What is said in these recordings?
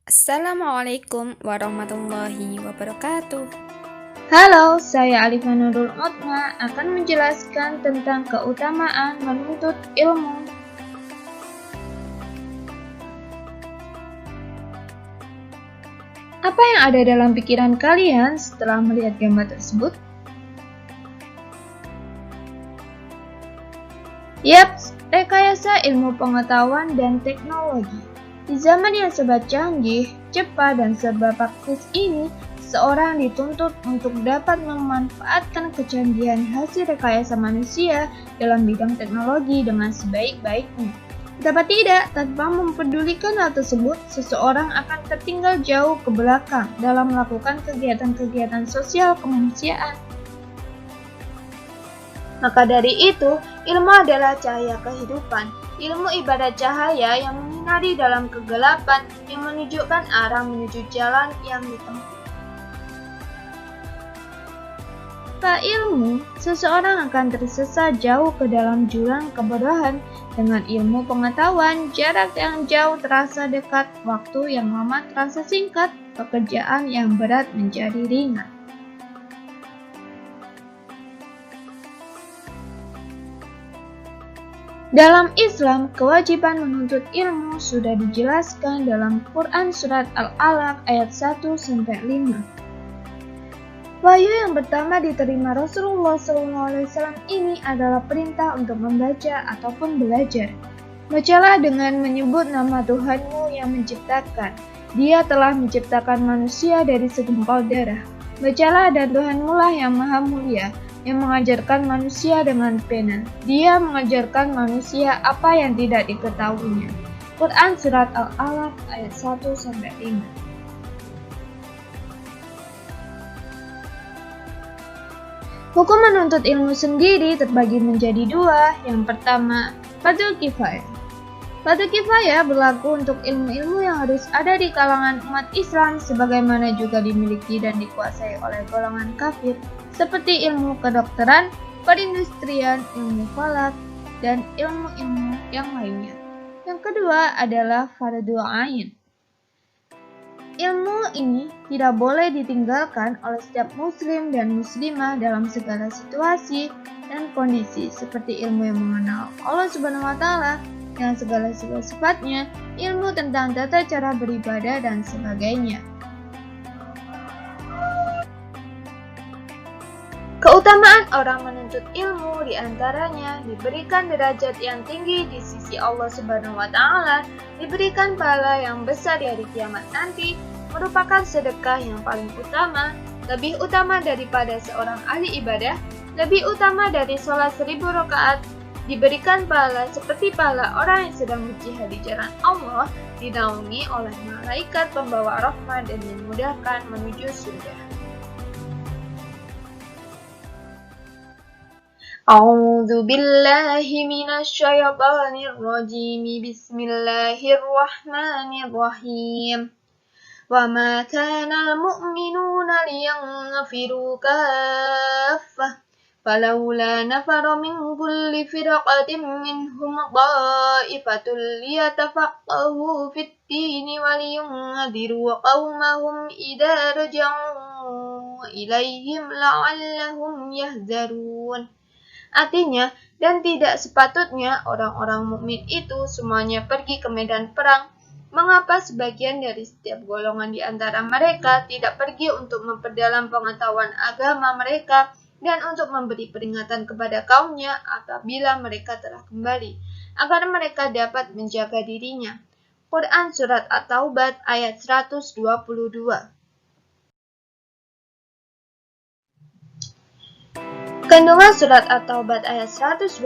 Assalamualaikum warahmatullahi wabarakatuh. Halo, saya Alifah Nurul Otma akan menjelaskan tentang keutamaan menuntut ilmu. Apa yang ada dalam pikiran kalian setelah melihat gambar tersebut? Yaps, rekayasa ilmu pengetahuan dan teknologi. Di zaman yang serba canggih, cepat, dan serba praktis ini, seseorang dituntut untuk dapat memanfaatkan kecanggihan hasil rekayasa manusia dalam bidang teknologi dengan sebaik-baiknya. Betapa tidak, tanpa mempedulikan hal tersebut, seseorang akan tertinggal jauh ke belakang dalam melakukan kegiatan-kegiatan sosial kemanusiaan. Maka dari itu, ilmu adalah cahaya kehidupan. Ilmu ibarat cahaya yang menyinari dalam kegelapan, yang menunjukkan arah menuju jalan yang ditempuh. Tanpa ilmu, seseorang akan tersesat jauh ke dalam jurang kebodohan. Dengan ilmu pengetahuan, jarak yang jauh terasa dekat, waktu yang lama terasa singkat, pekerjaan yang berat menjadi ringan. Dalam Islam, kewajiban menuntut ilmu sudah dijelaskan dalam Quran Surat Al-Alaq ayat 1-5. Wahyu yang pertama diterima Rasulullah SAW ini adalah perintah untuk membaca ataupun belajar. Bacalah dengan menyebut nama Tuhanmu yang menciptakan. Dia telah menciptakan manusia dari segumpal darah. Bacalah, dan Tuhanmu lah yang maha mulia, yang mengajarkan manusia dengan pena. Dia mengajarkan manusia apa yang tidak diketahuinya. Quran Surat Al-Alaq ayat 1-5. Hukum menuntut ilmu sendiri terbagi menjadi dua. Yang pertama, fardhu kifayah. Fardhu kifayah berlaku untuk ilmu-ilmu yang harus ada di kalangan umat Islam, sebagaimana juga dimiliki dan dikuasai oleh golongan kafir, seperti ilmu kedokteran, perindustrian, ilmu falak, dan ilmu-ilmu yang lainnya. Yang kedua adalah fardhu ain. Ilmu ini tidak boleh ditinggalkan oleh setiap muslim dan muslimah dalam segala situasi dan kondisi, seperti ilmu yang mengenal Allah Subhanahu wa Ta'ala dengan segala sifatnya, ilmu tentang tata cara beribadah, dan sebagainya. Keutamaan orang menuntut ilmu diantaranya diberikan derajat yang tinggi di sisi Allah Subhanahu wa Ta'ala, diberikan pahala yang besar di hari kiamat nanti, merupakan sedekah yang paling utama, lebih utama daripada seorang ahli ibadah, lebih utama dari sholat 1000 rakaat, diberikan pahala seperti pahala orang yang sedang berjihad di jalan Allah, dinaungi oleh malaikat pembawa rahmat dan dimudahkan menuju surga. A'udzu billahi minasy syaithanir rajim. Bismillahirrahmanirrahim. Wa ma kana al-mu'minuna liyanfiru kaffah falawla nafara min kulli firqatin minhum ta'ifatul liyatafaqahu fid-dini wa liyunziru qaumahum idza raja'u ilaihim la'allahum yahzarun. Artinya, dan tidak sepatutnya orang-orang mukmin itu semuanya pergi ke medan perang. Mengapa sebagian dari setiap golongan di antara mereka tidak pergi untuk memperdalam pengetahuan agama mereka dan untuk memberi peringatan kepada kaumnya apabila mereka telah kembali, agar mereka dapat menjaga dirinya. Quran Surat At-Taubah ayat 122. Kandungan Surat At-Taubah ayat 122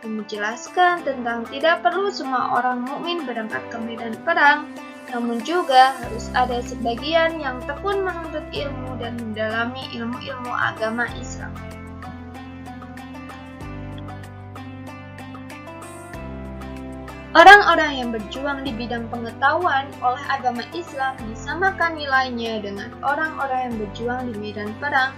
menjelaskan tentang tidak perlu semua orang mukmin berangkat ke medan perang, namun juga harus ada sebagian yang tekun menuntut ilmu dan mendalami ilmu-ilmu agama Islam. Orang-orang yang berjuang di bidang pengetahuan oleh agama Islam disamakan nilainya dengan orang-orang yang berjuang di medan perang.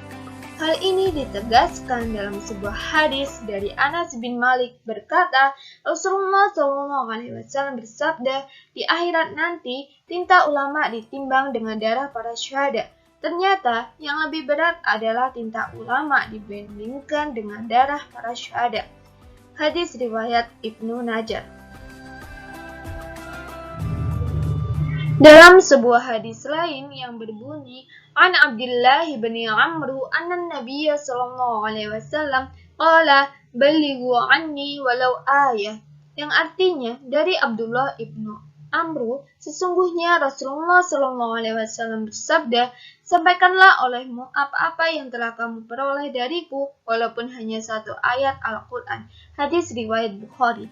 Hal ini ditegaskan dalam sebuah hadis dari Anas bin Malik berkata, Rasulullah SAW bersabda, di akhirat nanti tinta ulama ditimbang dengan darah para syuhada. Ternyata yang lebih berat adalah tinta ulama dibandingkan dengan darah para syuhada. Hadis riwayat Ibnu Najjar. Dalam sebuah hadis lain yang berbunyi, An Abdullah bin Amru anna Nabiy sallallahu alaihi wasallam qala balighu anni walau ayah, yang artinya dari Abdullah ibnu Amru, sesungguhnya Rasulullah sallallahu alaihi wasallam bersabda, sampaikanlah olehmu apa-apa yang telah kamu peroleh dariku, walaupun hanya satu ayat Al-Quran. Hadis riwayat Bukhari.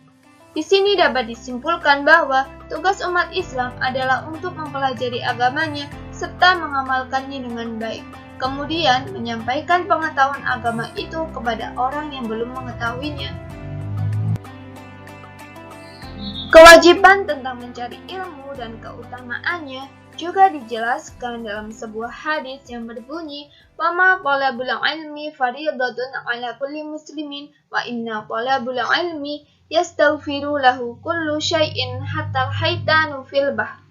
Di sini dapat disimpulkan bahwa tugas umat Islam adalah untuk mempelajari agamanya serta mengamalkannya dengan baik, kemudian menyampaikan pengetahuan agama itu kepada orang yang belum mengetahuinya. Kewajiban tentang mencari ilmu dan keutamaannya juga dijelaskan dalam sebuah hadis yang berbunyi, wa ma talabul ilmi fardhatun ala kulli muslimin wa inna talabul ilmi yastaghfiru lahu kullu syai'in hatta al-haitanu fil bahr.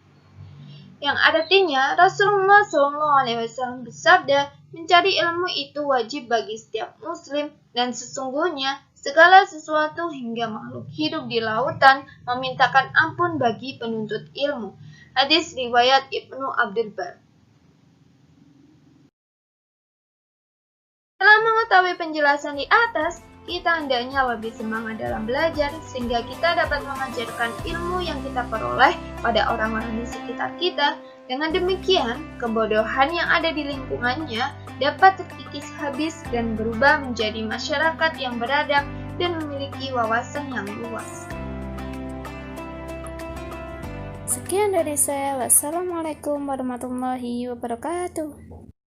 Yang artinya Rasulullah SAW bersabda, mencari ilmu itu wajib bagi setiap muslim dan sesungguhnya segala sesuatu hingga makhluk hidup di lautan memintakan ampun bagi penuntut ilmu. Hadis riwayat Ibnu Abdul Bar. Setelah mengetahui penjelasan di atas, kita hendaknya lebih semangat dalam belajar sehingga kita dapat mengajarkan ilmu yang kita peroleh pada orang-orang di sekitar kita. Dengan demikian, kebodohan yang ada di lingkungannya dapat terkikis habis dan berubah menjadi masyarakat yang beradab dan memiliki wawasan yang luas. Sekian dari saya. Wassalamualaikum warahmatullahi wabarakatuh.